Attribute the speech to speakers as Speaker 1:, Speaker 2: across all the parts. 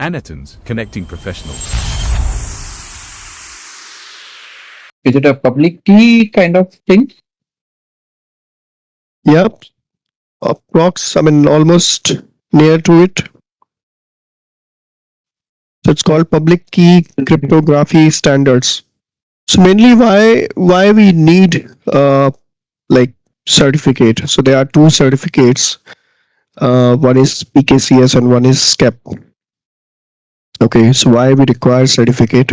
Speaker 1: Anetons, connecting professionals.
Speaker 2: Is it a public key kind of thing?
Speaker 3: Yep, almost near to it. So it's called Public Key Cryptography Standards. So mainly why we need like certificate. So there are two certificates. One is PKCS and one is SCEP. Okay, so why we require certificate?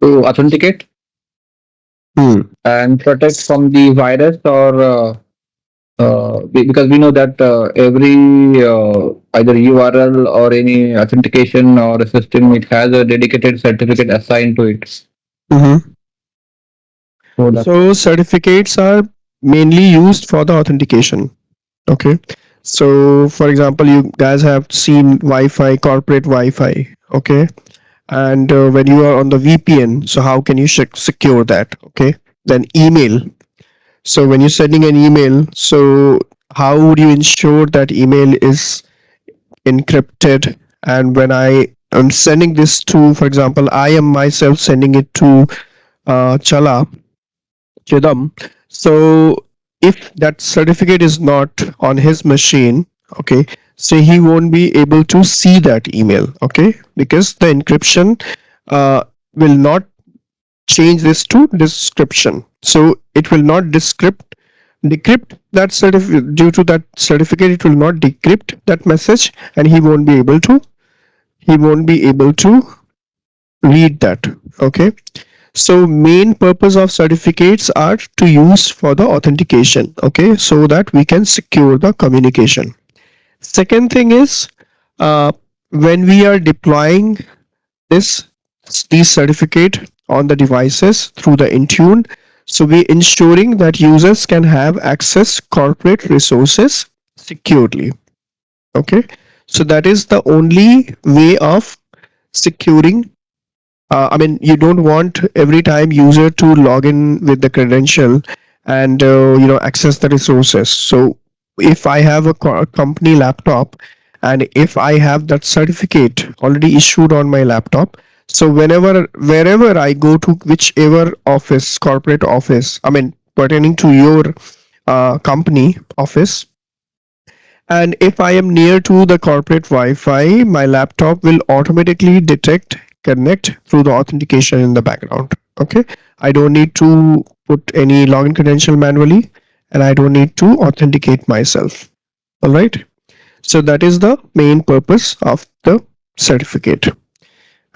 Speaker 2: To authenticate and protect from the virus, or because we know that every either URL or any authentication or a system, it has a dedicated certificate assigned to it.
Speaker 3: So certificates are mainly used for the authentication. Okay, so for example, you guys have seen Wi-Fi, corporate Wi-Fi. Okay, and when you are on the VPN, so how can you secure that? Okay, then email. So when you're sending an email, so how would you ensure that email is encrypted? And when I am sending this to, for example, I am myself sending it to Chidam. So if that certificate is not on his machine, okay, so he won't be able to see that email, okay, because the encryption will not change this to description. So it will not decrypt that certificate. Due to that certificate, it will not decrypt that message, and he won't be able to read that. Okay, so main purpose of certificates are to use for the authentication, okay, so that we can secure the communication. Second thing is, when we are deploying these certificate on the devices through the Intune, so we ensuring that users can have access corporate resources securely. Okay, so that is the only way of securing. You don't want every time user to log in with the credential and access the resources. So if I have a company laptop and if I have that certificate already issued on my laptop, so wherever I go to, whichever office, corporate office, pertaining to your company office, and if I am near to the corporate Wi-Fi, my laptop will automatically connect through the authentication in the background. Okay, I don't need to put any login credential manually, and I don't need to authenticate myself. All right, so that is the main purpose of the certificate.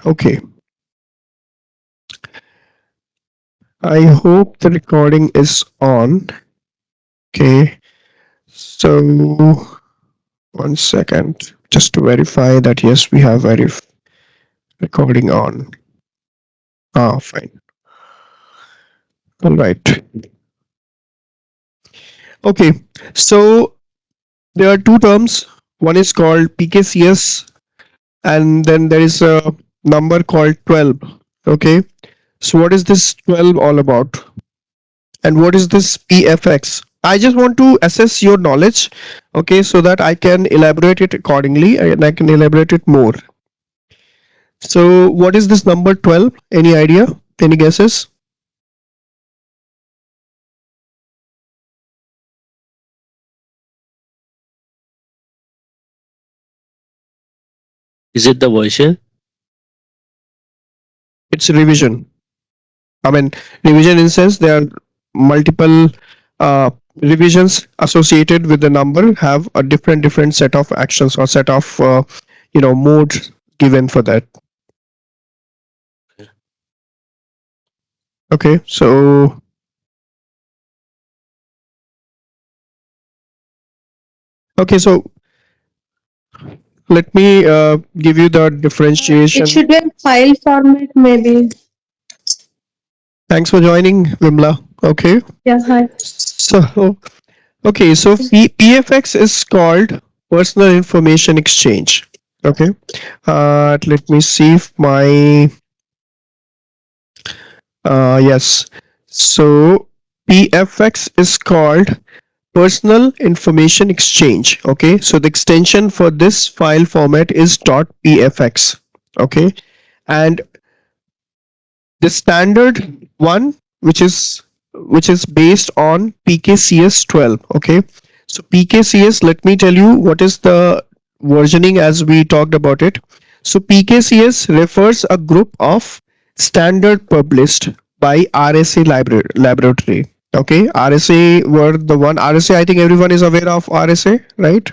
Speaker 3: Okay, I hope the recording is on. Okay, so one second, just to verify that yes, we have recording on. Fine. All right. Okay, so there are two terms. One is called PKCS, and then there is a number called 12. Okay, so what is this 12 all about? And what is this PFX? I just want to assess your knowledge, okay, so that I can elaborate it accordingly and I can elaborate it more. So what is this number 12? Any idea? Any guesses?
Speaker 4: Is it the version?
Speaker 3: It's revision. Revision in sense there are multiple revisions associated with the number have a different set of actions or set of modes given for that. Okay, so let me give you the differentiation.
Speaker 5: It should be a file format, maybe.
Speaker 3: Thanks for joining, Vimla. Okay.
Speaker 5: Yeah, hi.
Speaker 3: So, okay, so PFX is called Personal Information Exchange. Okay. Let me see if my yes. So PFX is called personal information exchange. Okay, so the extension for this file format is .pfx. Okay, and the standard one, which is based on PKCS 12. Okay, so PKCS, let me tell you what is the versioning as we talked about it. So PKCS refers a group of standard published by RSA laboratory. Okay, RSA were the one. RSA, I think everyone is aware of RSA, right?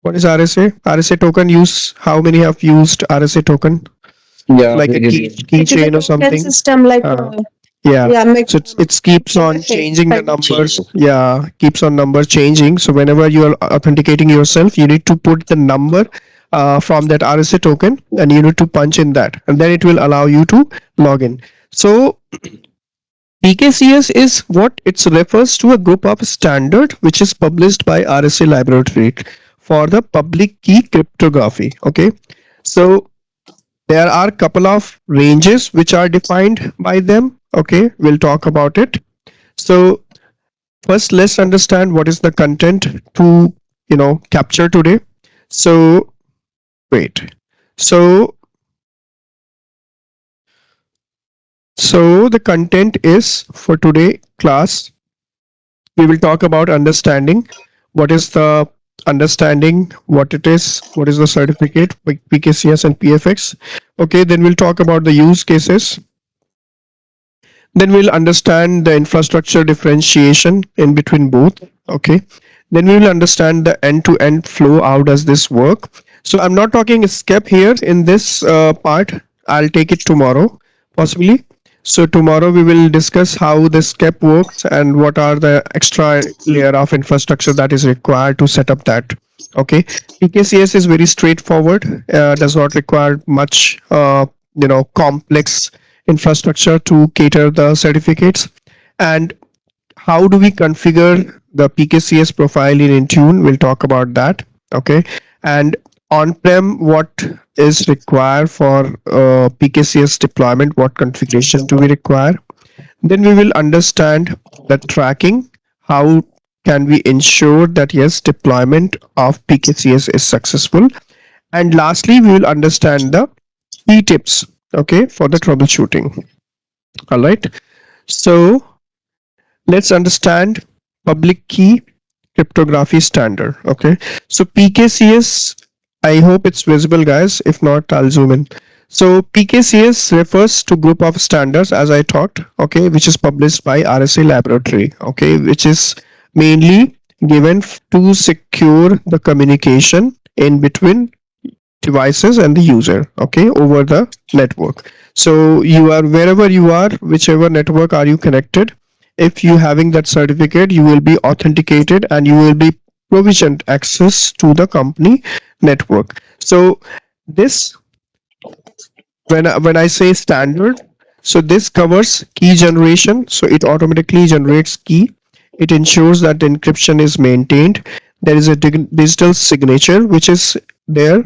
Speaker 3: What is RSA? RSA token use. How many have used RSA token?
Speaker 2: Yeah,
Speaker 3: Like a
Speaker 2: it is.
Speaker 5: It is a
Speaker 3: keychain or
Speaker 5: token
Speaker 3: something?
Speaker 5: system like
Speaker 3: Uh, yeah.
Speaker 5: yeah,
Speaker 3: So it keeps on changing the numbers. Yeah, keeps on number changing. So whenever you are authenticating yourself, you need to put the number from that RSA token, and you need to punch in that, and then it will allow you to log in. So PKCS is what it refers to, a group of standard which is published by RSA laboratory for the public key cryptography. Okay, so there are a couple of ranges which are defined by them. Okay, we'll talk about it. So first, let's understand what is the content to capture today. So wait. So the content is for today class. We will talk about understanding what is the understanding, what it is, what is the certificate, like PKCS and PFX. Okay, then we'll talk about the use cases. Then we'll understand the infrastructure differentiation in between both. Okay, then we will understand the end-to-end flow. How does this work? So I'm not talking SCEP here in this part. I'll take it tomorrow possibly. So tomorrow we will discuss how the SCEP works and what are the extra layer of infrastructure that is required to set up that. Okay, PKCS is very straightforward, does not require much complex infrastructure to cater the certificates. And how do we configure the PKCS profile in Intune? We'll talk about that. Okay, and on-prem, what is required for PKCS deployment, what configuration do we require. Then we will understand the tracking, how can we ensure that yes, deployment of PKCS is successful. And lastly, we will understand the key tips, okay, for the troubleshooting. All right, so let's understand public key cryptography standard. Okay, so PKCS, I hope it's visible, guys. If not, I'll zoom in. So PKCS refers to group of standards, as I talked, okay, which is published by RSA laboratory, okay, which is mainly given to secure the communication in between devices and the user, okay, over the network. So you are, wherever you are, whichever network are you connected, if you having that certificate, you will be authenticated and you will be provisioned access to the company network. So this, when I say standard, so this covers key generation. So it automatically generates key. It ensures that the encryption is maintained. There is a digital signature which is there,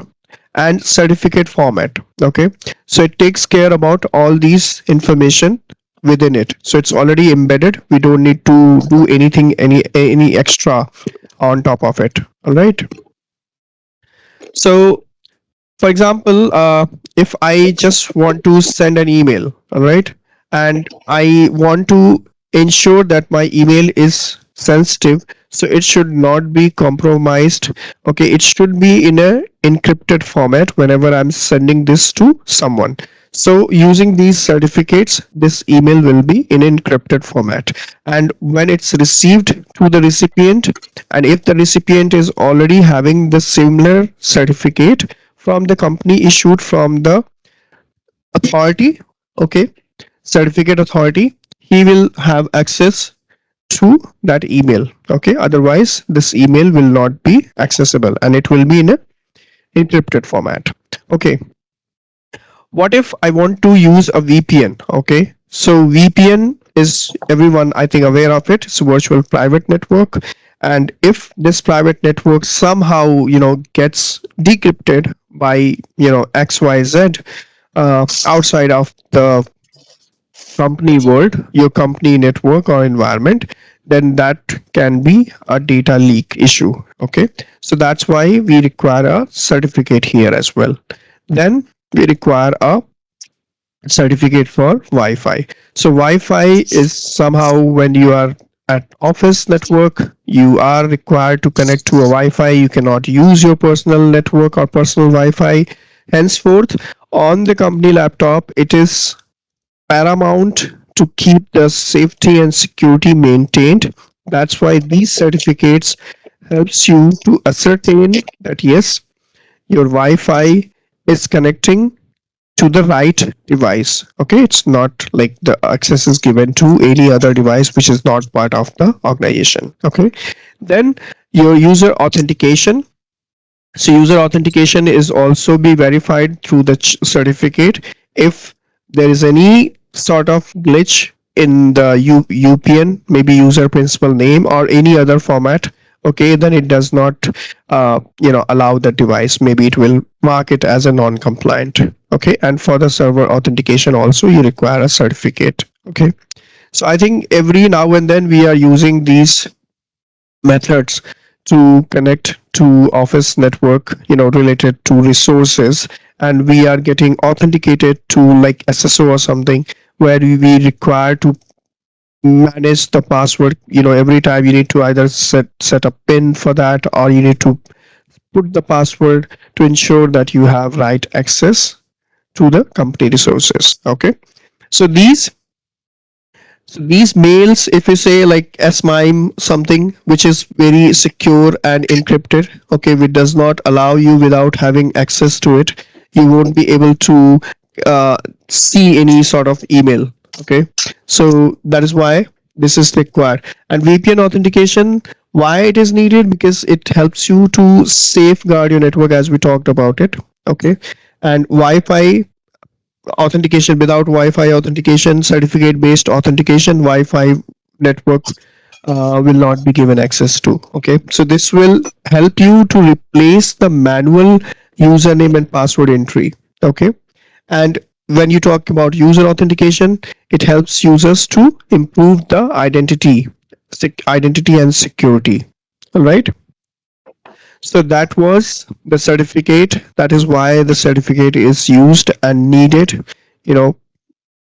Speaker 3: and certificate format. Okay, so it takes care about all these information within it. So it's already embedded. We don't need to do anything, any extra on top of it. All right. So for example, if I just want to send an email, all right, and I want to ensure that my email is sensitive, so it should not be compromised. Okay, it should be in a encrypted format whenever I'm sending this to someone. So using these certificates, this email will be in encrypted format, and when it's received to the recipient, and if the recipient is already having the similar certificate from the company issued from the authority, okay, certificate authority, he will have access to that email. Okay, otherwise this email will not be accessible and it will be in a encrypted format. Okay, what if I want to use a VPN? Okay, so VPN is, everyone I think aware of it. It's a virtual private network, and if this private network somehow gets decrypted by XYZ outside of the company world, your company network or environment, then that can be a data leak issue. Okay, so that's why we require a certificate here as well. Then we require a certificate for Wi-Fi. So Wi-Fi is somehow when you are at office network, you are required to connect to a Wi-Fi. You cannot use your personal network or personal Wi-Fi. Henceforth, on the company laptop, it is paramount to keep the safety and security maintained. That's why these certificates helps you to ascertain that yes, your Wi-Fi is connecting to the right device. Okay, it's not like the access is given to any other device which is not part of the organization. Okay, then your user authentication. So user authentication is also be verified through the certificate. If there is any sort of glitch in the UPN, maybe user principal name or any other format, okay, then it does not allow the device. Maybe it will mark it as a non-compliant. Okay, and for the server authentication also you require a certificate. Okay, so I think every now and then we are using these methods to connect to office network, related to resources, and we are getting authenticated to like SSO or something, where we require to manage the password. Every time you need to either set a pin for that, or you need to put the password to ensure that you have right access to the company resources. Okay, so these mails, if you say like SMIME something which is very secure and encrypted, okay, which does not allow you without having access to it, you won't be able to see any sort of email. Okay, so that is why this is required. And VPN authentication, why it is needed? Because it helps you to safeguard your network, as we talked about it. Okay, and Wi-Fi authentication, without Wi-Fi authentication, certificate based authentication, Wi-Fi network will not be given access to. Okay, so this will help you to replace the manual username and password entry. Okay, and when you talk about user authentication, it helps users to improve the identity and security. All right, so that was the certificate. That is why the certificate is used and needed, you know,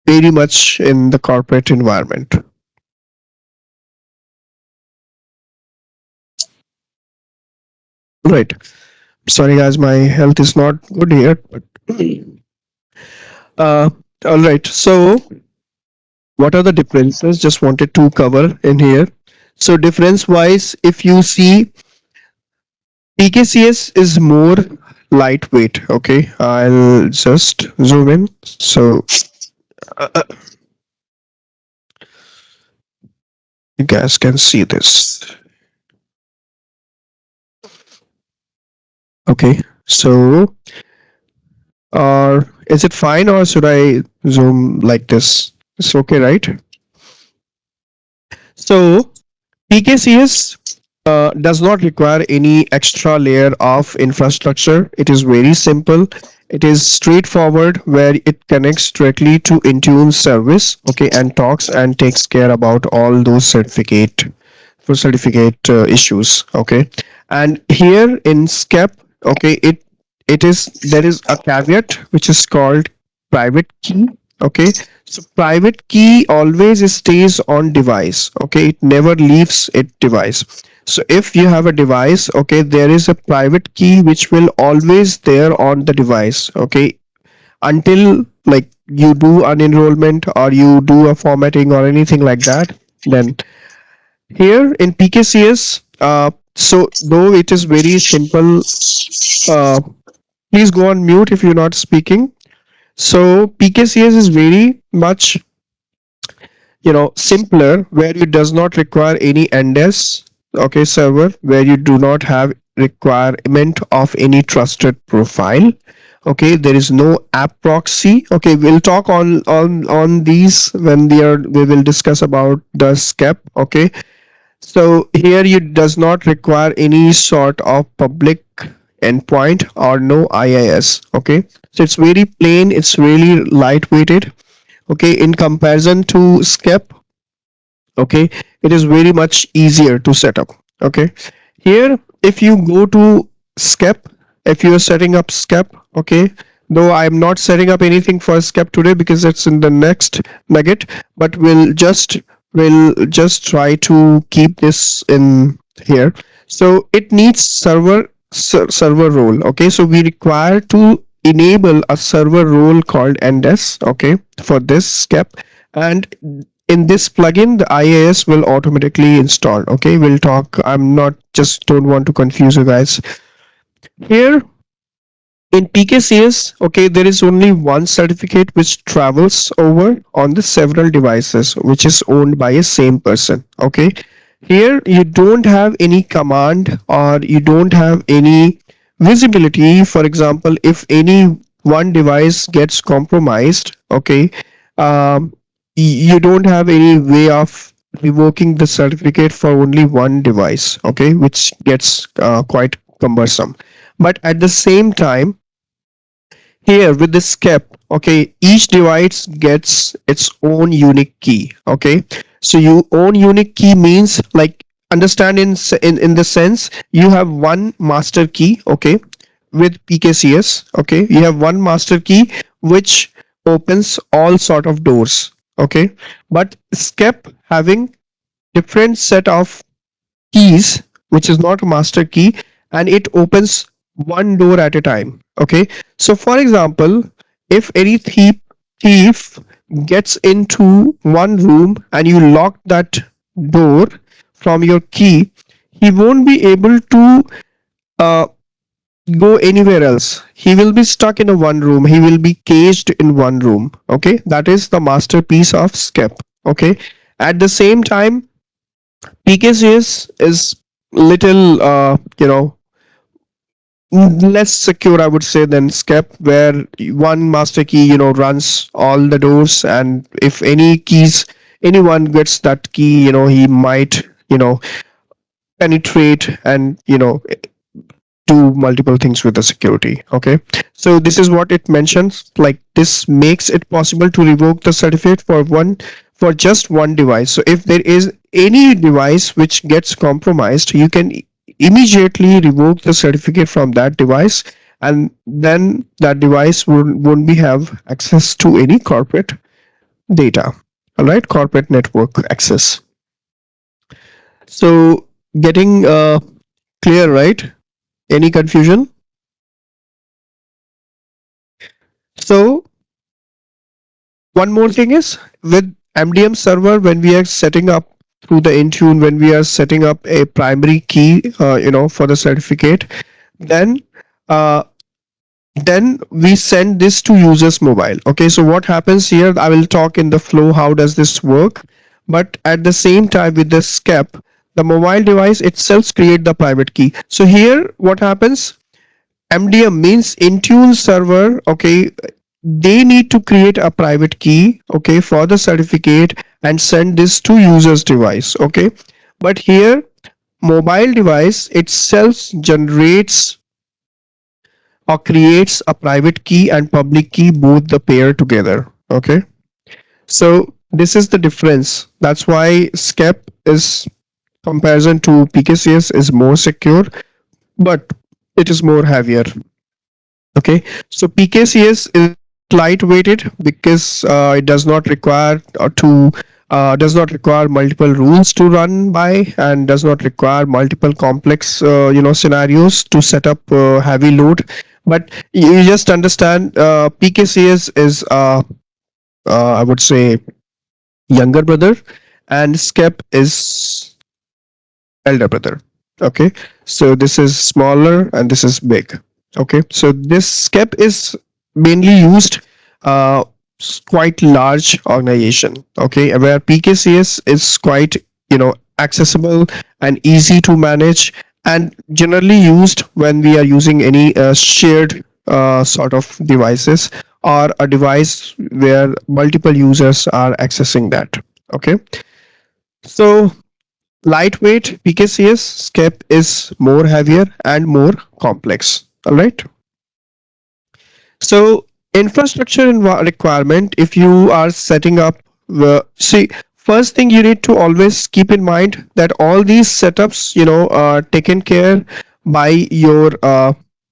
Speaker 3: very much in the corporate environment. Right. Sorry guys, my health is not good here, but uh, all right. So what are the differences? Just wanted to cover in here. So difference wise, if you see, PKCS is more lightweight. Okay, I'll just zoom in. So uh, you guys can see this. Okay, so is it fine, or should I zoom like this? It's okay, right? So PKCS does not require any extra layer of infrastructure. It is very simple. It is straightforward, where it connects directly to Intune service, okay, and talks and takes care about all those certificate issues. Okay, and here in SCEP, okay, it is, there is a caveat which is called private key. Okay, so private key always stays on device. Okay, it never leaves it device. So if you have a device, okay, there is a private key which will always there on the device. Okay, until like you do an enrollment or you do a formatting or anything like that. Then here in PKCS, so though it is very simple, please go on mute if you're not speaking. So PKCS is very much, simpler, where it does not require any NDES, okay, server, where you do not have requirement of any trusted profile. Okay, there is no app proxy. Okay, we'll talk on these when we will discuss about the SCEP. Okay, so here you does not require any sort of public endpoint or no IIS. Okay, so it's very plain, it's really lightweighted. Okay, in comparison to SCEP, Okay, it is very much easier to set up. Okay, here if you go to SCEP, if you are setting up SCEP, okay, though I am not setting up anything for SCEP today because it's in the next nugget, but we'll just try to keep this in here. So it needs server role. Okay, so we require to enable a server role called NDES, okay, for this step. And in this plugin the IAS will automatically install. Okay, we'll talk. I'm not, just don't want to confuse you guys here. In PKCS, okay, there is only one certificate which travels over on the several devices, which is owned by a same person. Okay, here you don't have any command or you don't have any visibility. For example, if any one device gets compromised, okay, um, you don't have any way of revoking the certificate for only one device, okay, which gets quite cumbersome. But at the same time, here with this SCEP, okay, each device gets its own unique key. Okay, so you own unique key means, like, understand in the sense, you have one master key. Okay, with PKCS, okay, you have one master key which opens all sort of doors. Okay, but SCEP having different set of keys which is not a master key, and it opens one door at a time. Okay, so for example, if any thief gets into one room and you lock that door from your key, he won't be able to uh, go anywhere else. He will be stuck in a one room, he will be caged in one room. Okay, that is the masterpiece of SCEP. Okay, at the same time, PKCS is little less secure, I would say, than SCEP, where one master key runs all the doors, and if anyone gets that key, he might penetrate and do multiple things with the security. Okay, so this is what it mentions, like this makes it possible to revoke the certificate for just one device. So if there is any device which gets compromised, you can immediately revoke the certificate from that device, and then that device won't be have access to any corporate data. All right, corporate network access. So getting clear, right? Any confusion? So one more thing is, with MDM server, when we are setting up through the Intune, when we are setting up a primary key, for the certificate, then uh, then we send this to user's mobile. Okay, so what happens here, I will talk in the flow how does this work, but at the same time with the SCEP, the mobile device itself create the private key. So here what happens, MDM means Intune server, okay, they need to create a private key, okay, for the certificate and send this to user's device. Okay, but here mobile device itself generates or creates a private key and public key, both the pair together. Okay, so this is the difference. That's why SCEP is, comparison to PKCS, is more secure, but it is more heavier. Okay, so PKCS is lightweighted because it does not require multiple rules to run by, and does not require multiple complex scenarios to set up heavy load. But you just understand, PKCS is I would say younger brother, and SCEP is elder brother. Okay, so this is smaller and this is big. Okay, so this SCEP is mainly used uh, quite large organization. Okay, where PKCS is quite accessible and easy to manage, and generally used when we are using any shared sort of devices, or a device where multiple users are accessing that. Okay, so lightweight PKCS, SCEP is more heavier and more complex. All right. So infrastructure requirement, if you are setting up, see, first thing you need to always keep in mind that all these setups, are taken care by your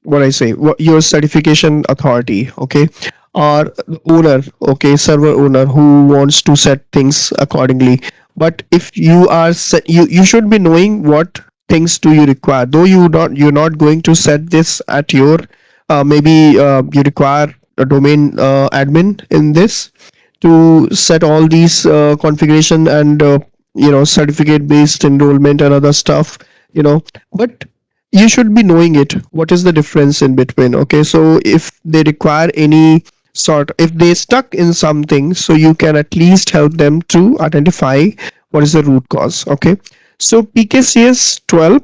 Speaker 3: what I say, your certification authority, okay, or the owner, okay, server owner who wants to set things accordingly. But if you are set, you should be knowing what things do you require. Though you're not going to set this at your maybe you require a domain admin in this to set all these configuration and certificate based enrollment and other stuff, but you should be knowing it, what is the difference in between. Okay, so if they require any sort, if they stuck in something, so you can at least help them to identify what is the root cause. Okay, so PKCS 12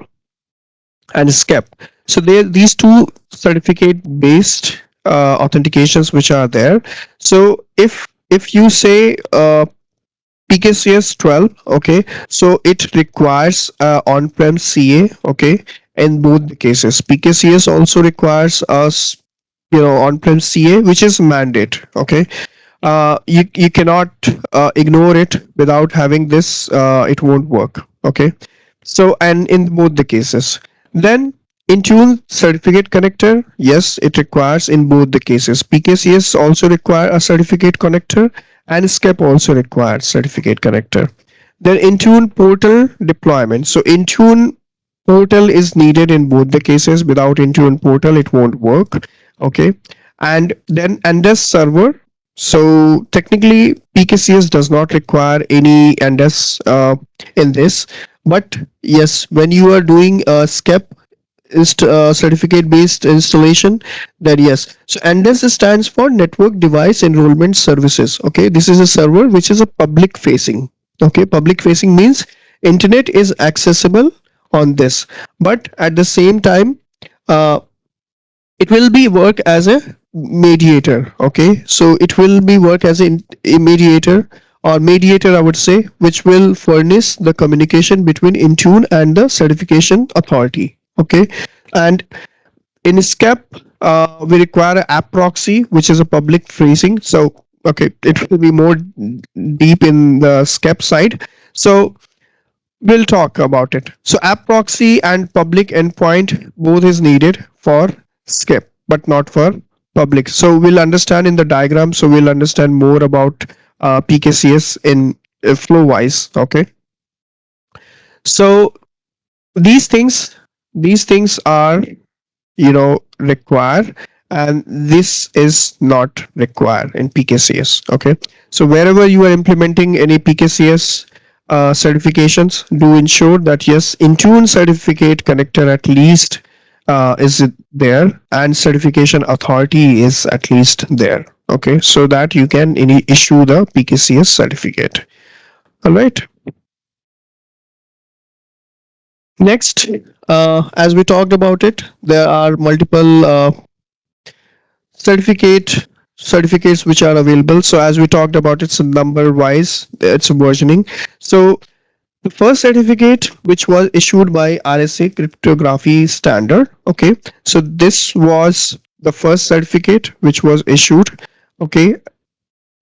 Speaker 3: and SCEP, so there these two certificate based authentications which are there. So if you say PKCS 12, okay, so it requires on-prem CA, okay, in both the cases. PKCS also requires us, on-prem CA, which is mandate, okay. You cannot ignore it. Without having this, it won't work, okay. So, and in both the cases, then Intune certificate connector, yes, it requires in both the cases. PKCS also require a certificate connector, and SCEP also requires certificate connector. Then Intune portal deployment. So Intune portal is needed in both the cases. Without Intune portal, it won't work. Okay, and then NDES server. So technically, PKCS does not require any NDES in this, but yes, when you are doing a SCEP certificate based installation, then yes. So NDES stands for Network Device Enrollment Services. Okay, this is a server which is a public facing. Okay, public facing means internet is accessible on this, but at the same time it will be work as a mediator. Okay, so it will be work as a mediator, or mediator I would say, which will furnish the communication between Intune and the certification authority. Okay, and in SCEP we require an app proxy, which is a public facing. So okay, it will be more deep in the SCEP side, so we'll talk about it. So app proxy and public endpoint both is needed for SCEP, but not for public. So we'll understand in the diagram, so we'll understand more about PKCS in flow wise. Okay, so these things are required, and this is not required in PKCS. Okay, so wherever you are implementing any PKCS certifications, do ensure that yes, Intune certificate connector at least is there, and certification authority is at least there. Okay, so that you can issue the PKCS certificate. All right. Next, as we talked about it, there are multiple certificates which are available. So as we talked about, it's a number wise, it's a versioning. So the first certificate which was issued by RSA Cryptography Standard. Okay, so this was the first certificate which was issued. Okay,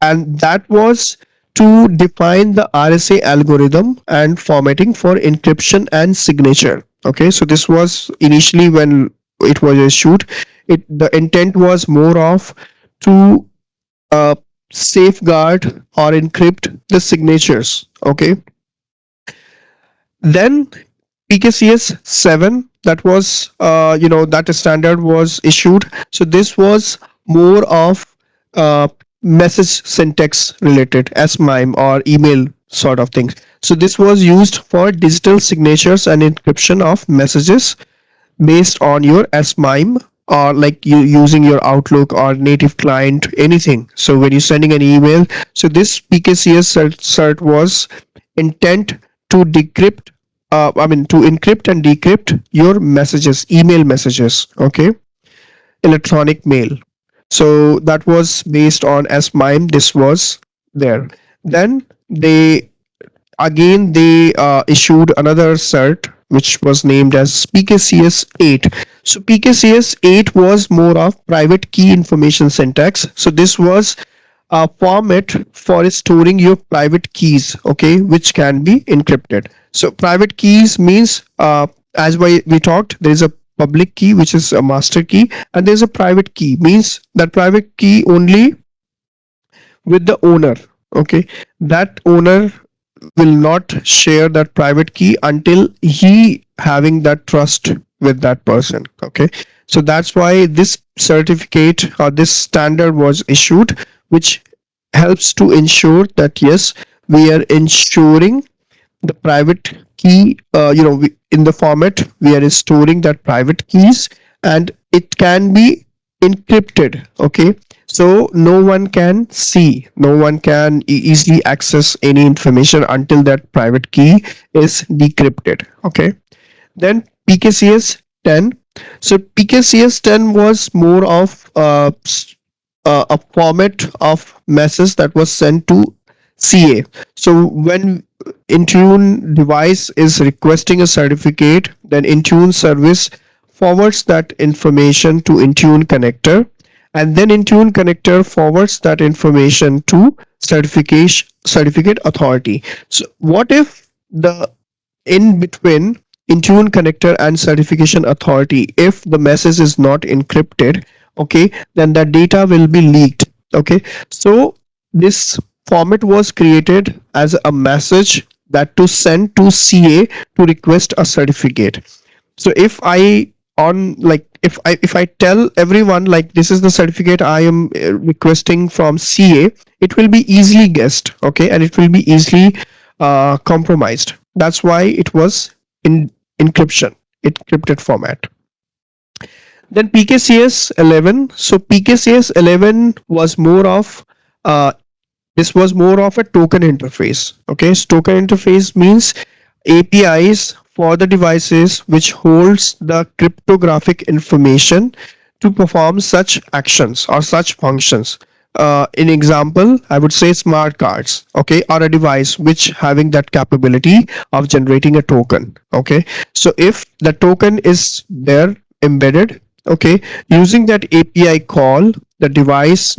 Speaker 3: and that was to define the RSA algorithm and formatting for encryption and signature. Okay, so this was initially when it was issued. The intent was more of to safeguard or encrypt the signatures. Okay, then PKCS 7, that was that standard was issued. So this was more of message syntax related, SMIME or email sort of things. So this was used for digital signatures and encryption of messages based on your SMIME, or like you using your Outlook or native client, anything. So when you're sending an email, so this PKCS cert was intent to decrypt to encrypt and decrypt your messages, email messages. Okay, electronic mail. So that was based on SMIME. This was there. Then they issued another cert which was named as PKCS 8. So PKCS 8 was more of private key information syntax. So this was a format for storing your private keys, okay, which can be encrypted. So private keys means, as we talked, there is a public key which is a master key, and there's a private key, means that private key only with the owner, okay. That owner will not share that private key until he having that trust with that person, okay. So that's why this certificate or this standard was issued, which helps to ensure that yes, we are ensuring the private key, in the format we are storing that private keys, and it can be encrypted, okay. So no one can see, no one can easily access any information until that private key is decrypted, okay. Then PKCS 10. So PKCS 10 was more of a format of message that was sent to CA. So when Intune device is requesting a certificate, then Intune service forwards that information to Intune connector, and then Intune connector forwards that information to certificate authority. So what if the in between Intune connector and certification authority, if the message is not encrypted, okay, then that data will be leaked, okay. So this format was created as a message that to send to CA to request a certificate. So if I on like if I tell everyone like this is the certificate I am requesting from CA, it will be easily guessed, okay, and it will be easily compromised. That's why it was in encrypted format. Then PKCS 11. So PKCS 11 was more of uh, this was more of a token interface. Okay, so token interface means APIs for the devices which holds the cryptographic information to perform such actions or such functions. In example, I would say smart cards, okay, or a device which having that capability of generating a token, okay. So if the token is there embedded, okay, using that API call, the device,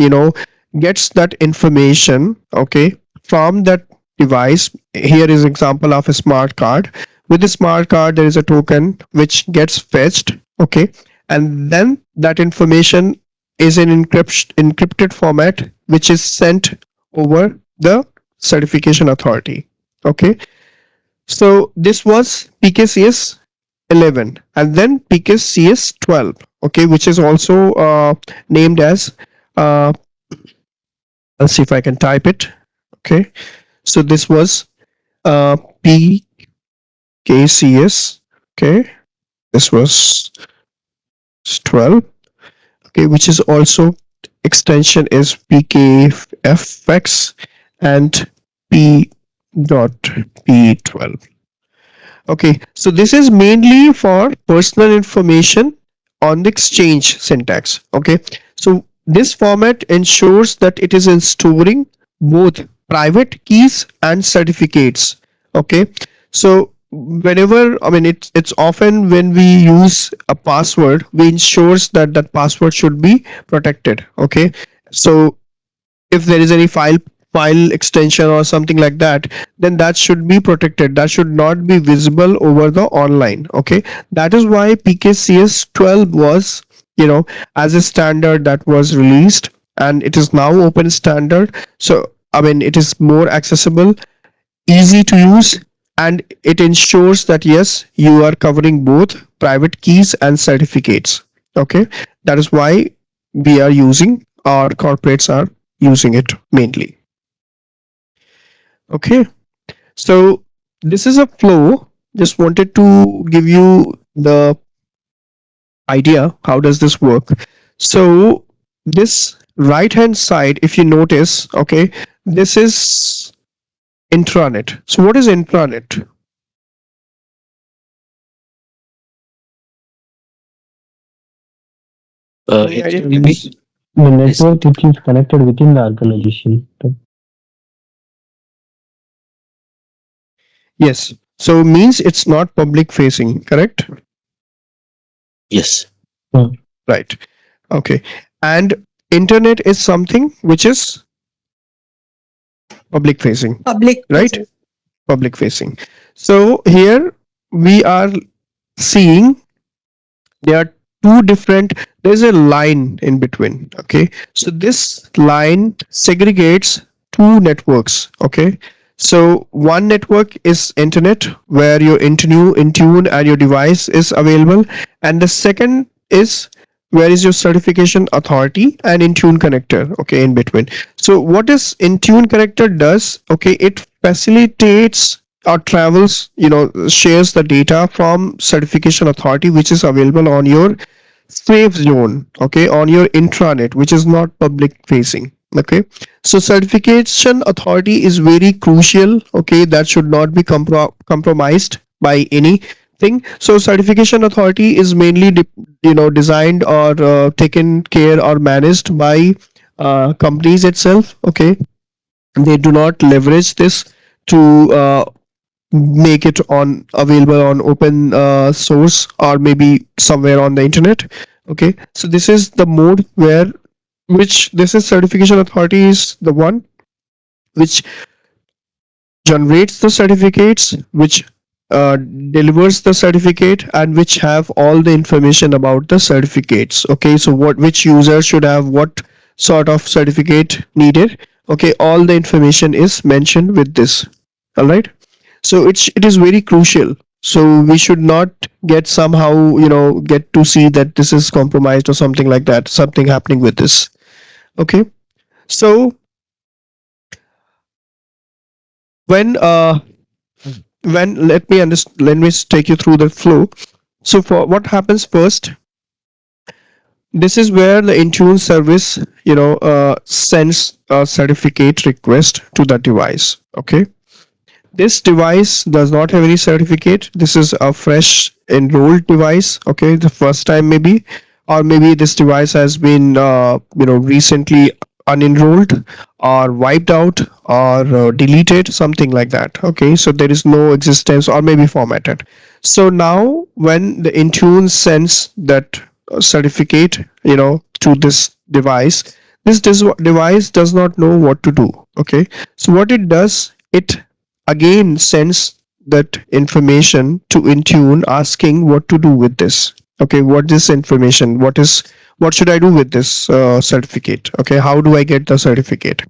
Speaker 3: gets that information, okay, from that device. Here is example of a smart card. With the smart card there is a token which gets fetched, okay, and then that information is in encrypted format which is sent over the certification authority, okay. So this was PKCS 11, and then PKCS 12, okay, which is also named as uh, let's see if I can type it, okay. So this was uh, PKCS, okay, this was 12, okay, which is also extension is PKFX and P.P12. Okay, so this is mainly for personal information on the exchange syntax, okay. So this format ensures that it is in storing both private keys and certificates, okay. So whenever, I mean, it's often when we use a password, we ensures that that password should be protected, okay. So if there is any file extension or something like that, then that should be protected, that should not be visible over the online, okay. That is why PKCS 12 was, as a standard that was released, and it is now open standard. So I mean, it is more accessible, easy to use, and it ensures that yes, you are covering both private keys and certificates, okay. That is why we are using, our corporates are using it mainly, okay. So this is a flow, just wanted to give you the idea how does this work. So this right hand side, if you notice, okay, this is intranet. So what is intranet? Any idea?
Speaker 4: The network which is connected within the organization.
Speaker 3: Yes. So means it's not public facing, correct?
Speaker 6: Yes.
Speaker 3: Right. Okay. And internet is something which is public facing,
Speaker 5: Public.
Speaker 3: right? Public facing. So here we are seeing there are two different, there's a line in between. Okay, so this line segregates two networks. Okay, so one network is internet where your Intune and your device is available, and the second is where is your certification authority and Intune connector. Okay, in between. So what is Intune connector does? Okay, it facilitates or travels, shares the data from certification authority, which is available on your safe zone, okay, on your intranet, which is not public facing. Okay, so certification authority is very crucial. Okay, that should not be compromised by anything. So certification authority is mainly designed or taken care or managed by companies itself. Okay, they do not leverage this to make it on available on open source or maybe somewhere on the internet. Okay, so this is the mode where which this is certification authority is the one which generates the certificates, which delivers the certificate, and which have all the information about the certificates. Okay, so which user should have what sort of certificate needed. Okay, all the information is mentioned with this. All right, so it is very crucial. So we should not get somehow get to see that this is compromised or something like that, something happening with this. Okay, so when let me take you through the flow. So for what happens first, this is where the Intune service sends a certificate request to the device. Okay, this device does not have any certificate. This is a fresh enrolled device. Okay, the first time maybe, or maybe this device has been recently unenrolled or wiped out or deleted, something like that. Okay, so there is no existence or maybe formatted. So now when the Intune sends that certificate to this device, device does not know what to do. Okay, so what it does, it again sends that information to Intune asking what to do with this. Okay, what is information, what should I do with this certificate? Okay, how do I get the certificate?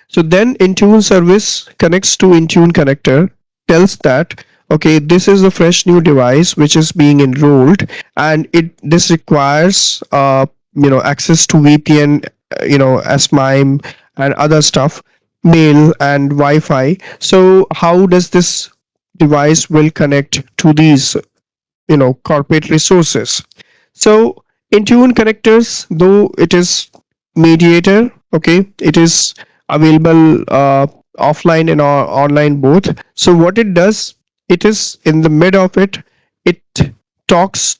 Speaker 3: So then Intune service connects to Intune connector, tells that okay, this is a fresh new device which is being enrolled, and this requires access to VPN, SMIME and other stuff, mail and Wi-Fi. So how does this device will connect to these corporate resources? So Intune connectors, though it is mediator, okay, it is available offline and online both. So what it does, it is in the mid of it, it takes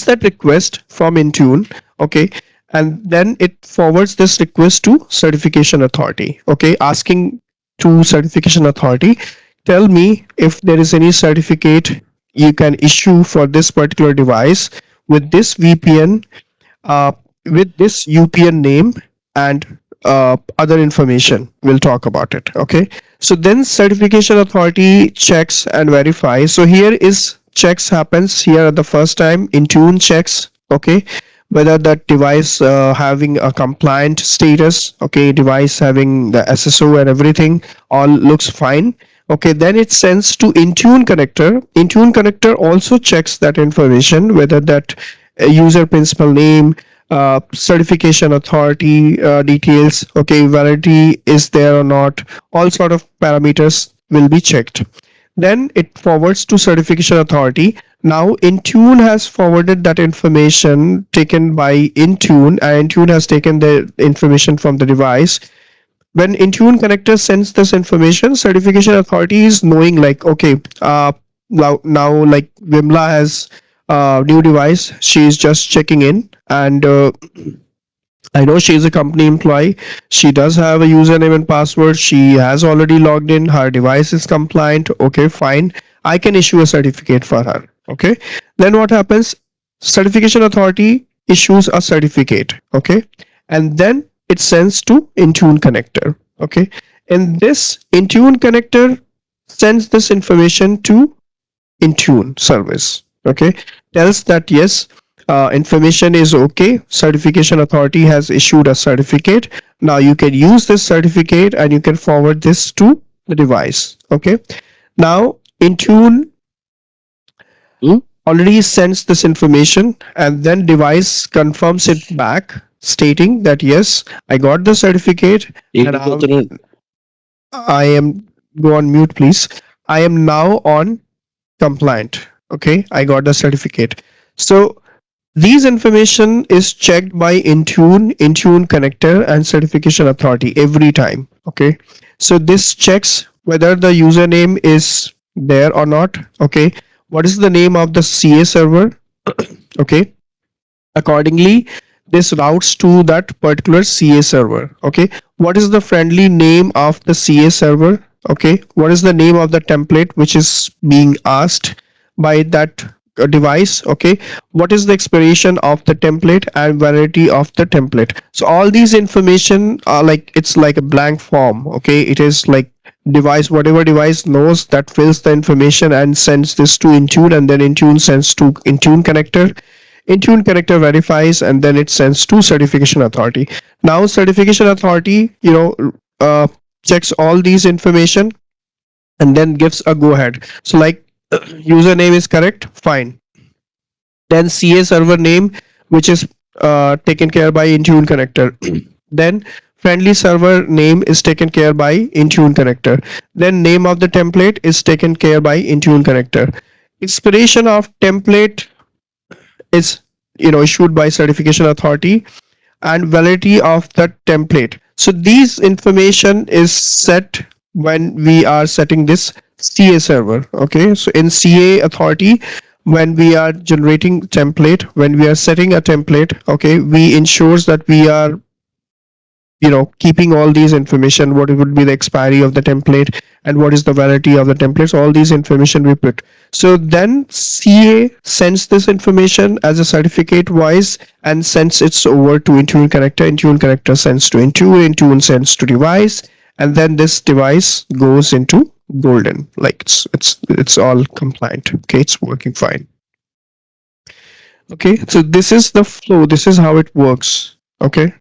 Speaker 3: that request from Intune, okay, and then it forwards this request to certification authority. Okay, asking to certification authority, tell me if there is any certificate you can issue for this particular device with this VPN, with this UPN name, and other information. We'll talk about it. Okay, so then certification authority checks and verifies. So here is checks happens here at the first time. Intune checks, okay, whether that device having a compliant status. Okay, device having the SSO and everything all looks fine. Okay, then it sends to Intune connector. Intune connector also checks that information, whether that user principal name, certification authority details, okay, validity is there or not, all sort of parameters will be checked. Then it forwards to certification authority. Now Intune has forwarded that information taken by Intune, and Intune has taken the information from the device. When Intune connector sends this information, certification authority is knowing like, okay, now like Vimla has new device, she is just checking in, and I know she is a company employee, she does have a username and password, she has already logged in, her device is compliant. Okay, fine, I can issue a certificate for her. Okay, then what happens, certification authority issues a certificate. Okay, and then it sends to Intune connector. Okay, In this, Intune connector sends this information to Intune service. Okay, tells that yes, information is okay. Certification authority has issued a certificate. Now you can use this certificate and you can forward this to the device. Okay. Now Intune already sends this information and then device confirms it back stating that yes, I got the certificate and I am, go on mute please. I am now on compliant. Okay, I got the certificate. So these information is checked by Intune connector and certification authority every time. Okay, so this checks whether the username is there or not. Okay, what is the name of the CA server? Okay, accordingly this routes to that particular CA server. Okay, what is the friendly name of the CA server? Okay, what is the name of the template which is being asked by that device? Okay, what is the expiration of the template and validity of the template? So all these information are like, it's like a blank form. Okay, it is like device, whatever device knows, that fills the information and sends this to Intune, and then Intune sends to Intune connector. Intune connector verifies and then it sends to certification authority. Now certification authority, checks all these information and then gives a go ahead. So like username is correct, fine. Then CA server name, which is taken care by Intune connector. Then friendly server name is taken care by Intune connector. Then name of the template is taken care by Intune connector. Expiration of template is issued by certification authority, and validity of the template. So these information is set when we are setting this CA server. Okay, so in CA authority, when we are generating template, when we are setting a template, okay, we ensures that we are keeping all these information, what would be the expiry of the template and what is the validity of the templates, all these information we put. So then CA sends this information as a certificate wise and sends it over to Intune connector. Intune connector sends to Intune, Intune sends to device, and then this device goes into golden, like it's all compliant. Okay, it's working fine. Okay, so this is the flow, this is how it works. Okay,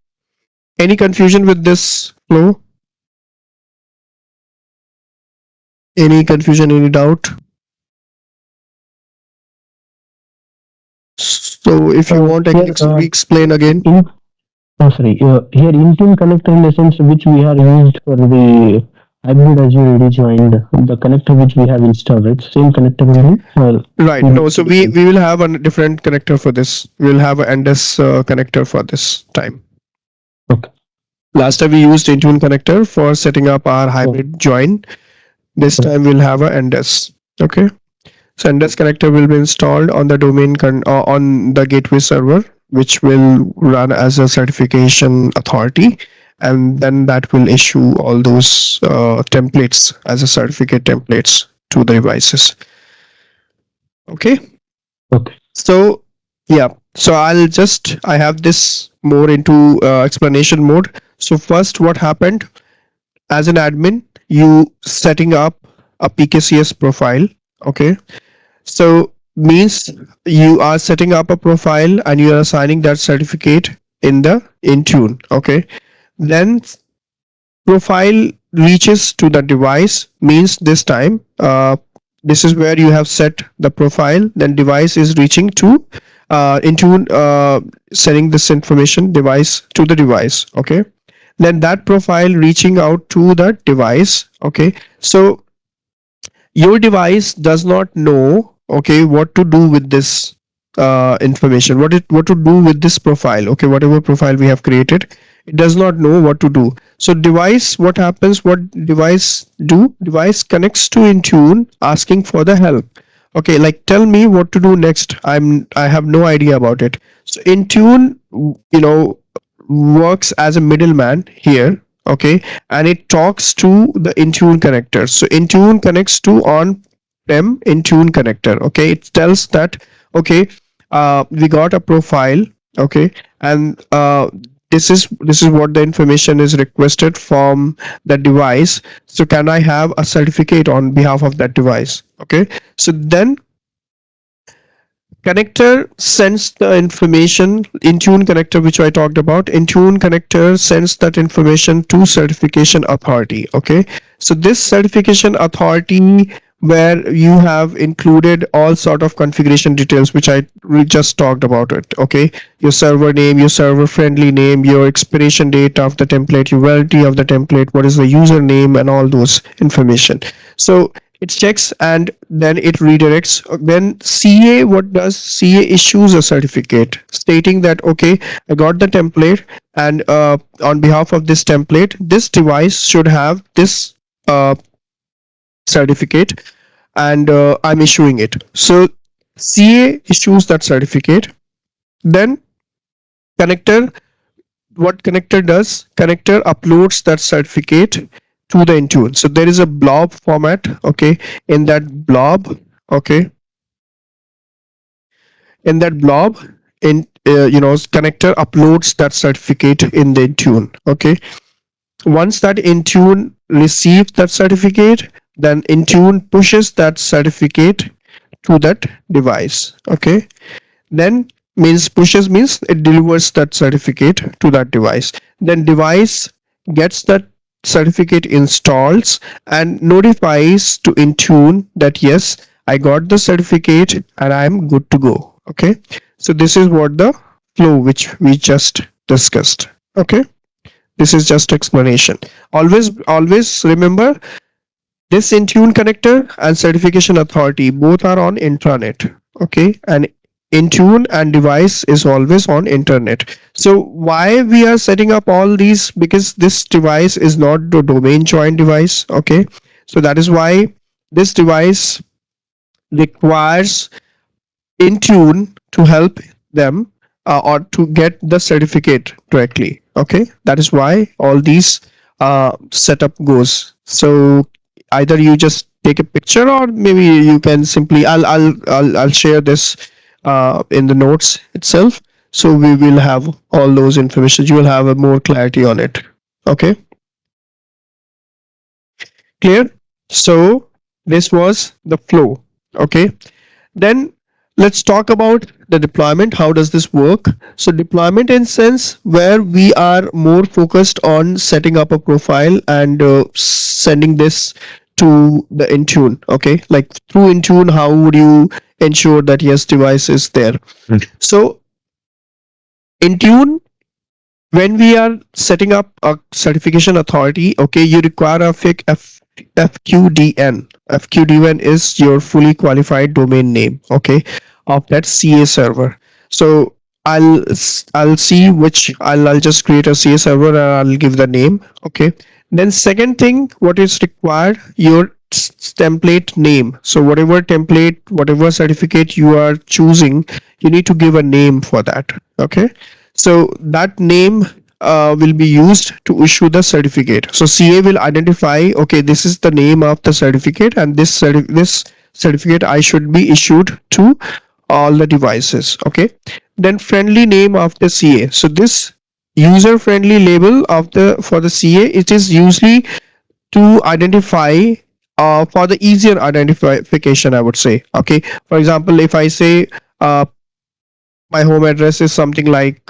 Speaker 3: any confusion with this flow? Any confusion, any doubt? So if you want, I can explain again.
Speaker 4: Here Intune connector, in the sense which we are used for the hybrid Azure AD joined, the connector which we have installed, right? Same connector only?
Speaker 3: Right. No, so we will have a different connector for this. We will have an NDES connector for this time.
Speaker 4: Okay.
Speaker 3: Last time we used Intune connector for setting up our hybrid join. This time we'll have a NDES. Okay. So NDES connector will be installed on the domain on the gateway server, which will run as a certification authority, and then that will issue all those templates as a certificate templates to the devices. Okay.
Speaker 4: Okay.
Speaker 3: So yeah, so I have this more into explanation mode. So first, what happened as an admin, you setting up a PKCS profile. Okay, so means you are setting up a profile and you are assigning that certificate in the Intune. Okay, then profile reaches to the device, means this time this is where you have set the profile, then device is reaching to Intune, sending this information device to the device. Okay, then that profile reaching out to the device. Okay, so your device does not know, okay, what to do with this information, what to do with this profile. Okay, whatever profile we have created, it does not know what to do. So device, what happens, what device do, device connects to Intune asking for the help. Okay, like tell me what to do next, I have no idea about it. So Intune works as a middleman here. Okay, and it talks to the Intune connector. So Intune connects to on-prem Intune connector. Okay, it tells that okay, we got a profile. Okay, and this is what the information is requested from the device. So can I have a certificate on behalf of that device? Okay, so then connector sends the information. Intune connector, which I talked about, Intune connector sends that information to certification authority. Okay, so this certification authority, where you have included all sort of configuration details, which we just talked about it. Okay, your server name, your server friendly name, your expiration date of the template, your validity of the template, what is the username, and all those information. So it checks and then it redirects. Then CA, what does CA? Issues a certificate stating that, okay, I got the template, and on behalf of this template, this device should have this certificate, and I'm issuing it. So CA issues that certificate. Then connector, what connector does? Connector uploads that certificate to the Intune. So there is a blob format. Okay, in that blob, okay, in that blob, connector uploads that certificate in the Intune. Okay, once that Intune receives that certificate, then Intune pushes that certificate to that device. Okay, then pushes means it delivers that certificate to that device. Then device gets that certificate, installs, and notifies to Intune that yes, I got the certificate and I am good to go. Okay, so this is what the flow which we just discussed. Okay, this is just explanation. Always remember, this Intune connector and certification authority both are on intranet. Okay, and Intune and device is always on internet. So why we are setting up all these? Because this device is not the domain joined device. Okay, so that is why this device requires Intune to help them or to get the certificate directly. Okay, that is why all these setup goes. So either you just take a picture, or maybe you can simply, I'll share this in the notes itself, so we will have all those information. You will have a more clarity on it. Okay, clear? So this was the flow. Okay, then let's talk about the deployment. How does this work? So deployment, in sense where we are more focused on setting up a profile and sending this to the Intune. Okay, like through Intune, how would you ensure that yes, device is there? So Intune, when we are setting up a certification authority, okay, you require a FQDN. FQDN is your fully qualified domain name, okay, of that CA server. So I'll see which, I'll just create a CA server and I'll give the name. Okay, then second thing, what is required? Your template name. So whatever template, whatever certificate you are choosing, you need to give a name for that. Okay, so that name will be used to issue the certificate. So CA will identify, okay, this is the name of the certificate, and this certificate I should be issued to all the devices. Okay, then friendly name of the CA. So this user friendly label of for the CA, it is usually to identify for the easier identification, I would say. Okay, for example, if I say my home address is something like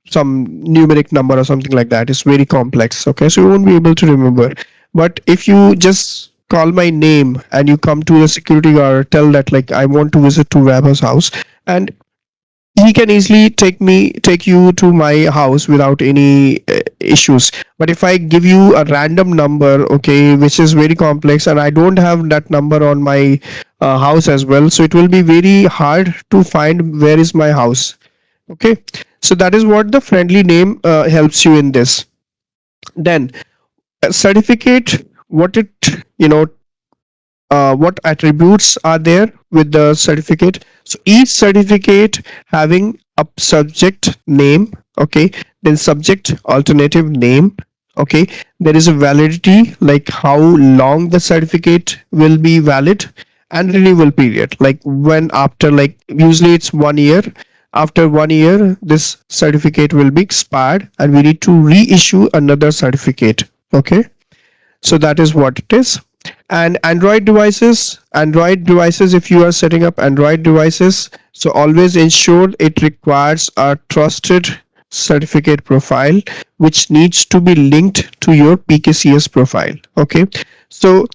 Speaker 3: some numeric number or something like that, it's very complex. Okay, so you won't be able to remember. But if you just call my name and you come to the security guard, tell that like I want to visit to Webber's house, and he can easily take you to my house without any issues. But if I give you a random number, okay, which is very complex, and I don't have that number on my house as well, so it will be very hard to find where is my house. Okay, so that is what the friendly name helps you in this. Then certificate, what it what attributes are there with the certificate? So each certificate having a subject name, okay, then subject alternative name, okay, there is a validity, like how long the certificate will be valid, and renewal period, like when after, like usually it's 1 year, After 1 year, this certificate will be expired and we need to reissue another certificate. Okay, so that is what it is. And Android devices, if you are setting up Android devices, so always ensure it requires a trusted certificate profile which needs to be linked to your PKCS profile. Okay, so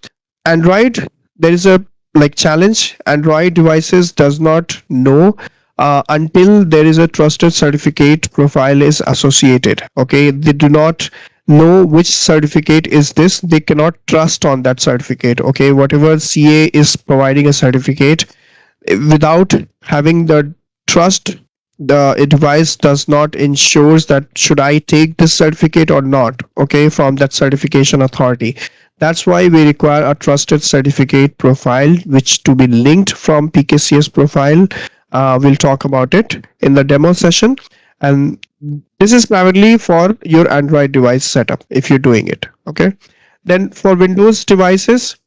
Speaker 3: Android, there is a like challenge. Android devices does not know until there is a trusted certificate profile is associated. Okay, they do not know which certificate is this. They cannot trust on that certificate. Okay, whatever CA is providing a certificate, without having the trust, the device does not ensures that should I take this certificate or not. Okay, from that certification authority. That's why we require a trusted certificate profile which to be linked from PKCS profile. We'll talk about it in the demo session, and this is primarily for your Android device setup if you're doing it. Okay, then for Windows devices,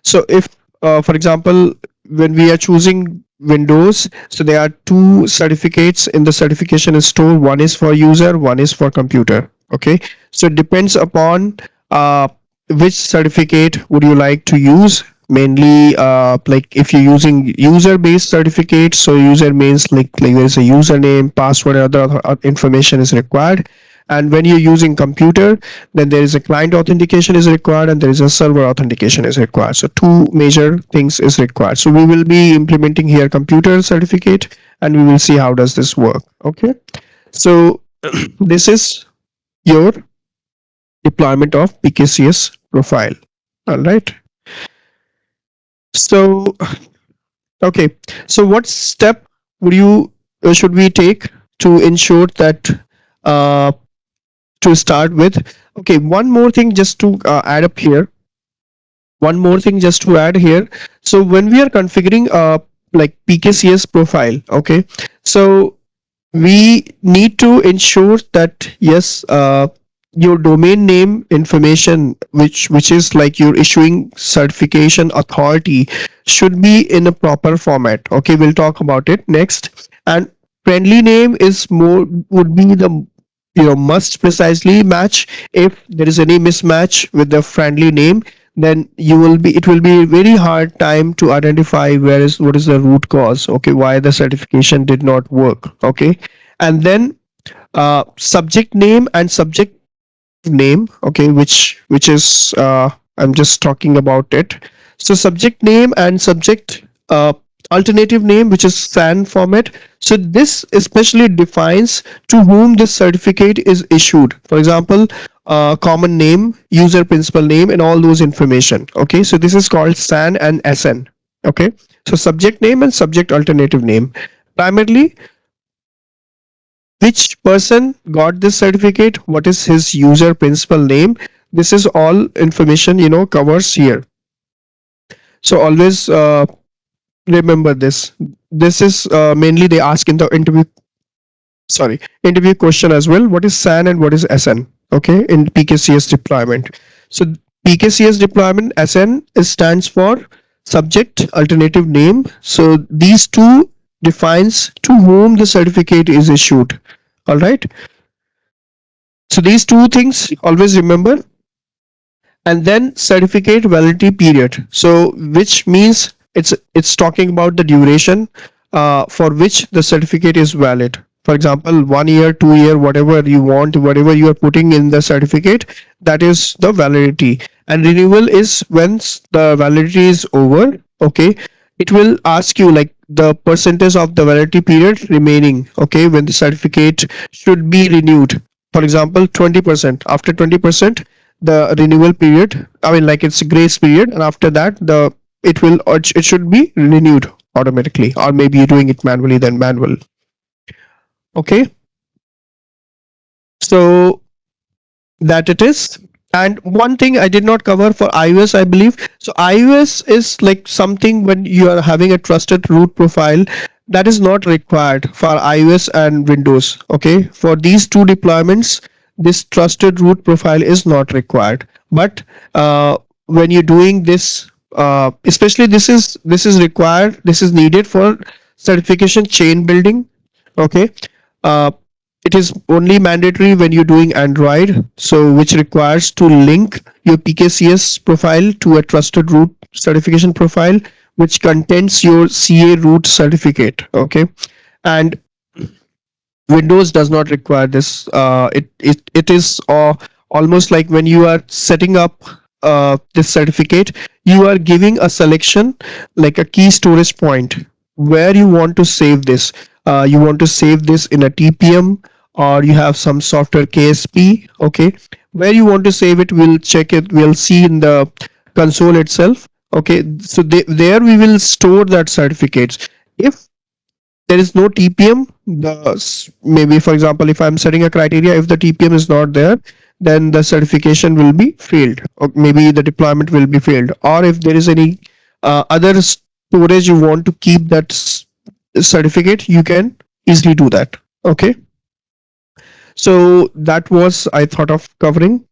Speaker 3: so if for example, when we are choosing Windows, so there are two certificates in the certification store. One is for user, one is for computer. Okay, so it depends upon which certificate would you like to use. Mainly like if you're using user based certificate, so user means like there is a username, password, and other information is required. And when you're using computer, then there is a client authentication is required and there is a server authentication is required. So two major things is required. So we will be implementing here computer certificate and we will see how does this work. Okay, so this is your deployment of PKCS profile. All right, so okay, so what step would you should we take to ensure that to start with? Okay, one more thing just to add up here. One more thing just to add here. So when we are configuring like PKCS profile, okay, so we need to ensure that yes, your domain name information, which is like your issuing certification authority, should be in a proper format. Okay, we'll talk about it next. And friendly name is more would be the must precisely match. If there is any mismatch with the friendly name, then it will be very hard time to identify what is the root cause. Okay, why the certification did not work. Okay, and then subject name and subject name. Okay, which is I'm just talking about it. So subject name and subject alternative name, which is SAN format. So this especially defines to whom this certificate is issued. For example, common name, user principal name, and all those information. Okay, so this is called SAN and SN. Okay, so subject name and subject alternative name. Primarily, which person got this certificate, what is his user principal name, this is all information covers here. So always remember this. This is mainly they ask in the interview question as well. What is SAN and what is SN? Okay, in PKCS deployment. So PKCS deployment, SN stands for subject alternative name. So these two defines to whom the certificate is issued. All right, so these two things always remember. And then certificate validity period, so which means it's talking about the duration for which the certificate is valid. For example, 1 year, 2 year, whatever you want, whatever you are putting in the certificate, that is the validity. And renewal is when the validity is over. Okay, it will ask you like the percentage of the validity period remaining. Okay, when the certificate should be renewed. For example, 20%. After 20%, the renewal period, I mean like it's a grace period, and after that it should be renewed automatically, or maybe you're doing it manually, then manual. Okay, so that it is. And one thing I did not cover for iOS, I believe. So iOS is like something when you are having a trusted root profile, that is not required for iOS and Windows. Okay, for these two deployments, this trusted root profile is not required. But when you're doing this, especially this is required, this is needed for certification chain building. Okay. Uh, it is only mandatory when you're doing Android, so which requires to link your PKCS profile to a trusted root certification profile, which contains your CA root certificate. Okay, and Windows does not require this. It is almost like when you are setting up this certificate, you are giving a selection like a key storage point where you want to save this. You want to save this in a TPM, or you have some software KSP. Okay, where you want to save it, we'll check it. We'll see in the console itself. Okay, so there we will store that certificates. If there is no TPM, maybe for example, if I'm setting a criteria, if the TPM is not there, then the certification will be failed, or maybe the deployment will be failed. Or if there is any other storage you want to keep that certificate, you can easily do that. Okay, so that was I thought of covering.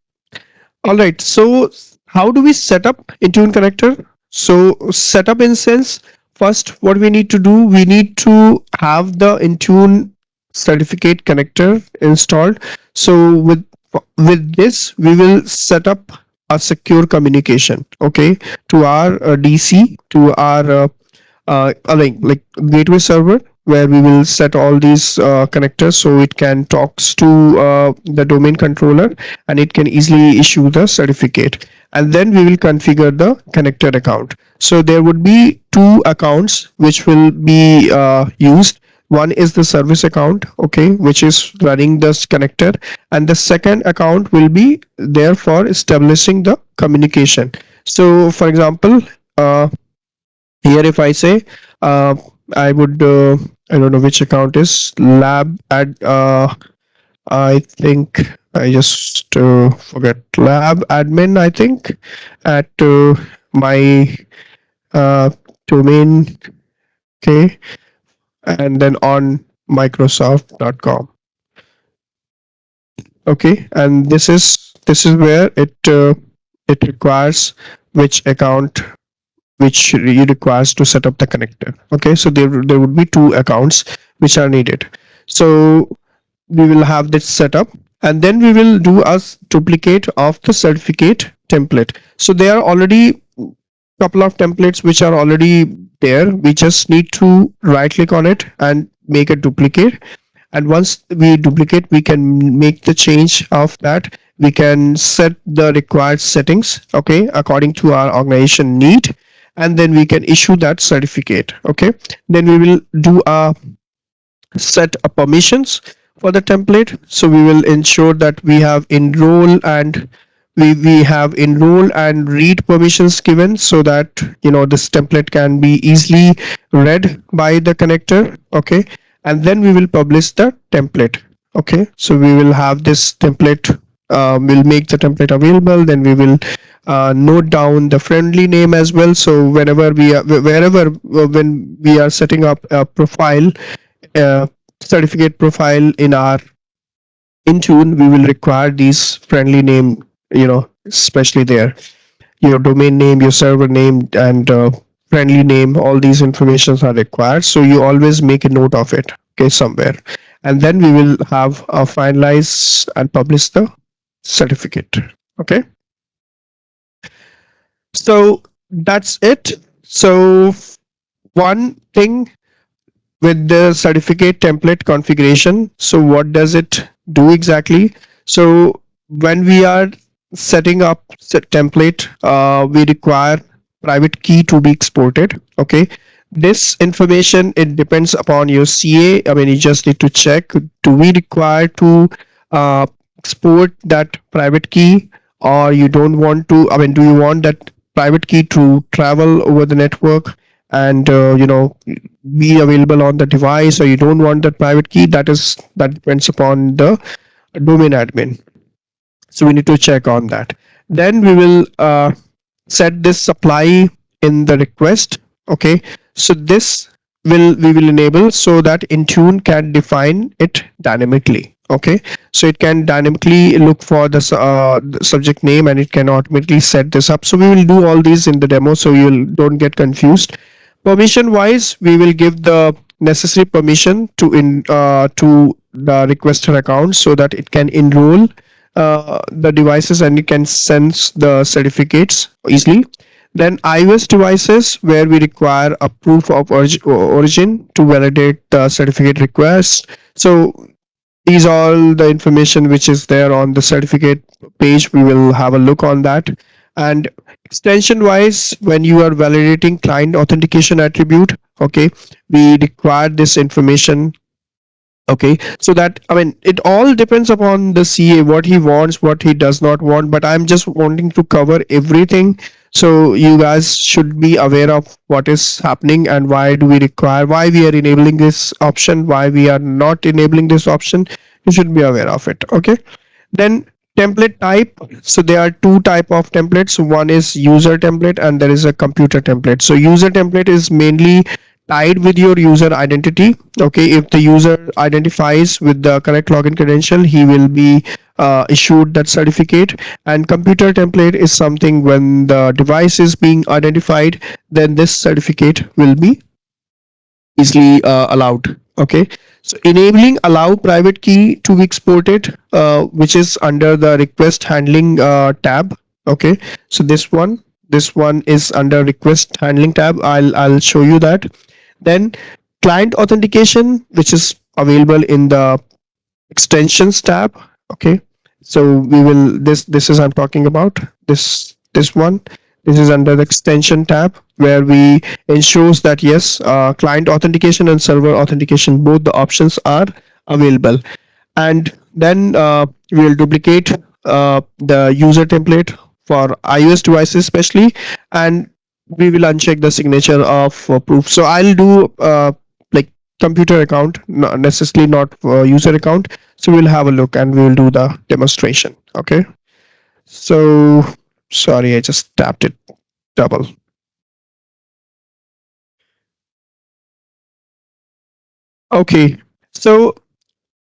Speaker 3: All right, so how do we set up Intune connector? So setup in sense, first what we need to do, we need to have the Intune certificate connector installed. So with this, we will set up a secure communication, okay, to our DC, to our like gateway server, where we will set all these connectors so it can talks to the domain controller, and it can easily issue the certificate. And then we will configure the connector account. So there would be two accounts which will be used. One is the service account, okay, which is running this connector, and the second account will be there for establishing the communication. So for example, here if I say I would I don't know which account is lab ad I think I just forget lab admin, I think, at my domain. Okay, and then on microsoft.com. Okay, and this is where it requires which account which you requires to set up the connector. Okay, so there would be two accounts which are needed. So we will have this set up, and then we will do a duplicate of the certificate template. So there are already couple of templates which are already there. We just need to right click on it and make a duplicate, and once we duplicate, we can make the change of that. We can set the required settings, okay, according to our organization need, and then we can issue that certificate. Okay, then we will do a set of permissions for the template. So we will ensure that we have enroll and we have enroll and read permissions given, so that this template can be easily read by the connector. Okay, and then we will publish the template. Okay, so we will have this template, we'll make the template available, then we will note down the friendly name as well. So whenever when we are setting up a profile, certificate profile in our Intune, we will require these friendly name, especially there, your domain name, your server name, and friendly name. All these informations are required, so you always make a note of it, okay, somewhere. And then we will have finalize and publish the certificate. Okay, so that's it. So one thing with the certificate template configuration, so what does it do exactly? So when we are setting up template, we require private key to be exported. Okay, this information, it depends upon your CA. I mean, you just need to check, do we require to export that private key, or you don't want to? I mean, do you want that private key to travel over the network and be available on the device, or you don't want that private key? That depends upon the domain admin. So we need to check on that. Then we will set this supply in the request. Okay, so this we will enable so that Intune can define it dynamically. Okay, so it can dynamically look for the subject name, and it can automatically set this up. So we will do all these in the demo, so you don't get confused. Permission wise, we will give the necessary permission to the requester account so that it can enroll the devices and it can sense the certificates easily. Then iOS devices, where we require a proof of origin to validate the certificate request. So these all the information which is there on the certificate page. We will have a look on that. And extension wise, when you are validating client authentication attribute, okay, we require this information. Okay, so that, I mean, it all depends upon the CA, what he wants, what he does not want, but I'm just wanting to cover everything, so you guys should be aware of what is happening and why do we require, why we are enabling this option, why we are not enabling this option. You should be aware of it. Okay, then template type. So there are two type of templates. One is user template and there is a computer template. So user template is mainly tied with your user identity. Okay, if the user identifies with the correct login credential, he will be issued that certificate. And computer template is something when the device is being identified, then this certificate will be easily allowed. Okay, so enabling allow private key to be exported, which is under the request handling tab. Okay, so this one is under request handling tab. I'll show you that. Then client authentication, which is available in the extensions tab. Okay, so we will, this is I'm talking about this one. This is under the extension tab, where we ensures that yes, client authentication and server authentication, both the options are available. And then we will duplicate the user template for iOS devices especially, and we will uncheck the signature of proof. So I'll do like computer account, not necessarily not user account. So we'll have a look and we will do the demonstration. Okay, so sorry, I just tapped it double. Okay, so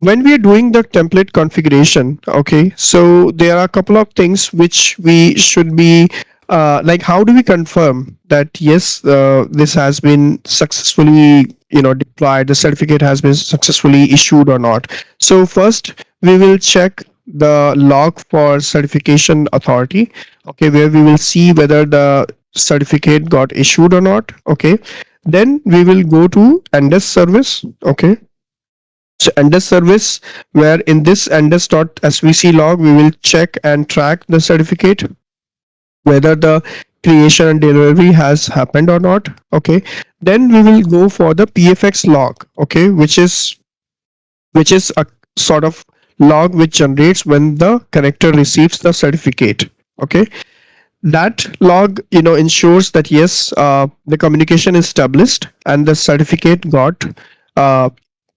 Speaker 3: when we are doing the template configuration, okay, so there are a couple of things which we should be like, how do we confirm that yes, this has been successfully, deployed, the certificate has been successfully issued or not. So first we will check the log for certification authority, okay, where we will see whether the certificate got issued or not. Okay, then we will go to NDES service. Okay, so NDES service, where in this NDES.svc log we will check and track the certificate, whether the creation and delivery has happened or not. Okay, then we will go for the pfx log. Okay, which is a sort of log which generates when the connector receives the certificate. Okay, that log ensures that yes, the communication is established and the certificate got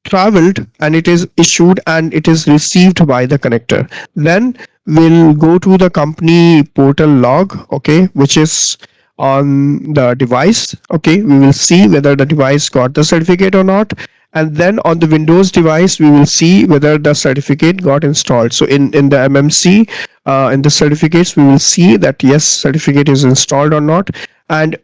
Speaker 3: traveled and it is issued and it is received by the connector. Then we'll go to the company portal log, okay, which is on the device. Okay, we will see whether the device got the certificate or not, and then on the Windows device we will see whether the certificate got installed. So in the MMC, in the certificates, we will see that yes, certificate is installed or not. And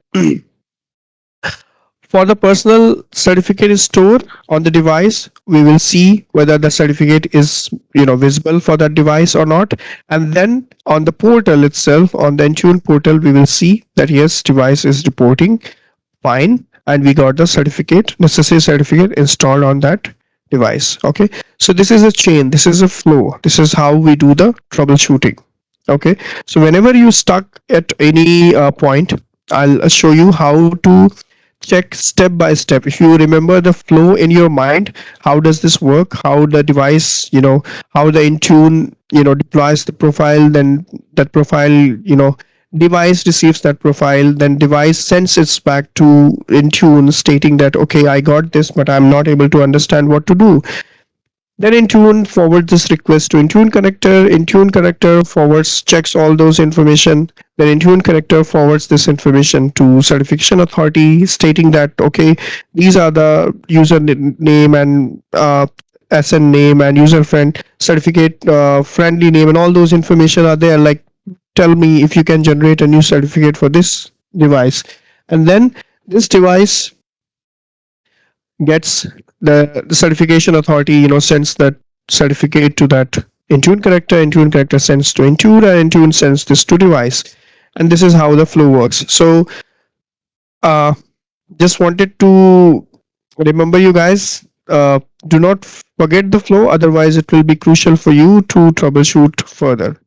Speaker 3: for the personal certificate store on the device, we will see whether the certificate is visible for that device or not. And then on the portal itself, on the Intune portal, we will see that yes, device is reporting fine and we got the certificate, necessary certificate installed on that device. Okay, so this is a chain, this is a flow, this is how we do the troubleshooting. Okay, so whenever you stuck at any point, I'll show you how to check step by step. If you remember the flow in your mind, how does this work, how the device, how the Intune deploys the profile, then that profile, device receives that profile, then device sends it back to Intune stating that okay, I got this but I'm not able to understand what to do. Then Intune forwards this request to Intune connector forwards, checks all those information. Then Intune connector forwards this information to certification authority stating that okay, these are the user name and SN name and user friend certificate friendly name and all those information are there, like tell me if you can generate a new certificate for this device. And then this device gets the certification authority, sends that certificate to that Intune connector sends to Intune, and Intune sends this to device. And this is how the flow works. So just wanted to remember you guys, do not forget the flow, otherwise it will be crucial for you to troubleshoot further.